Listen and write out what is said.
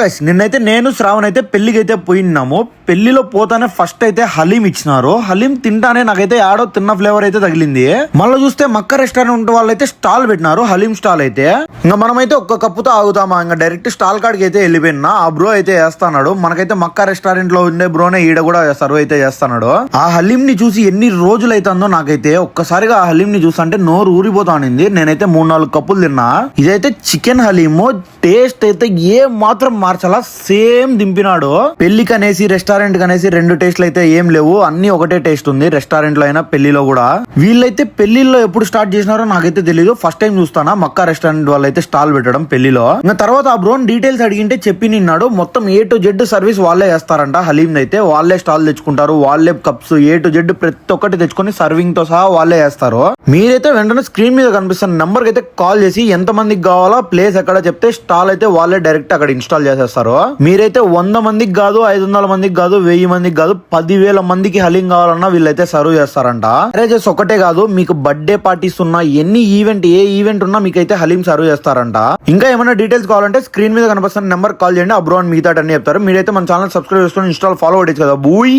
Guys నిన్నైతే నేను శ్రావణ్ అయితే పెళ్లికి అయితే పోయినాము. పెళ్లిలో పోతానే ఫస్ట్ అయితే హలీం ఇచ్చినారు. హలీం తింటానే నాకైతే ఆడో తిన్న ఫ్లేవర్ అయితే తగిలింది. మళ్ళీ చూస్తే మక్క రెస్టారెంట్ వాళ్ళు అయితే స్టాల్ పెట్టినారు, హలీం స్టాల్ అయితే. ఇంకా మనమైతే ఒక్క కప్పుతో ఆగుతామా, ఇంకా డైరెక్ట్ స్టాల్ కాడికి అయితే వెళ్ళిపోయినా. ఆ బ్రో అయితే చేస్తాడు, మనకైతే మక్క రెస్టారెంట్ లో ఉండే బ్రోనే ఈడ కూడా సర్వ్ అయితే చేస్తున్నాడు. ఆ హలీం ని చూసి ఎన్ని రోజులు అవుతుందో నాకైతే ఒక్కసారిగా ఆ హలీం ని చూస్తుంటే నోరు ఊరిపోతానింది. నేనైతే 3-4 కప్పులు తిన్నా. ఇదైతే చికెన్ హలీము, టేస్ట్ అయితే ఏ మాత్రం మార్చాలా, సేమ్ దింపినాడు. పెళ్లికి అనేసి రెస్టారెంట్ కనేసి 2 టేస్ట్లు అయితే ఏం లేవు, అన్ని ఒకటే టేస్ట్ ఉంది. రెస్టారెంట్ లో అయినా పెళ్లిలో కూడా. వీళ్ళైతే పెళ్లిలో ఎప్పుడు స్టార్ట్ చేసినారో నాకైతే తెలియదు, ఫస్ట్ టైం చూస్తానా మక్కా రెస్టారెంట్ వాళ్ళు అయితే స్టాల్ పెట్టడం పెళ్లిలో. ఇంకా తర్వాత ఆ బ్రోన్ డీటెయిల్స్ అడిగింటే చెప్పి నిన్నాడు, మొత్తం A to Z సర్వీస్ వాళ్ళే చేస్తారంట. హలీం అయితే వాళ్ళే స్టాల్ తెచ్చుకుంటారు, వాళ్ళే కప్స్ A to Z ప్రతి ఒక్కటి తెచ్చుకొని సర్వింగ్ తో సహా వాళ్ళే చేస్తారు. మీరైతే వెంటనే స్క్రీన్ మీద కనిపిస్తున్న నెంబర్ కి అయితే కాల్ చేసి ఎంత మందికి కావాలో ప్లేస్ ఎక్కడ చెప్తే స్టాల్ అయితే వాళ్ళే డైరెక్ట్ అక్కడ ఇన్స్టాల్ చేసేస్తారు. మీరైతే 100 మందికి కాదు, 500 మందికి కాదు, 1000 మందికి కాదు, 10,000 మందికి హలీం కావాలన్నా వీళ్ళైతే సర్వ్ చేస్తారంట. మ్యారేజెస్ ఒకటే కాదు, మీకు బర్త్డే పార్టీస్ ఉన్నా, ఎన్ని ఈవెంట్ ఏ ఈవెంట్ ఉన్నా మీకైతే హలీం సర్వ్ చేస్తారంట. ఇంకా ఏమైనా డీటెయిల్స్ కావాలంటే స్క్రీన్ మీద కనిపిస్తున్న నెంబర్ కాల్ చేయండి, ఆ బ్రో అని మిగతా అన్ని చెప్తారు. మీరైతే మన ఛానల్ సబ్స్క్రైబ్ చేసుకొని ఇన్స్టాల్ ఫాలో అవ్వచ్చు కదా బూయ్.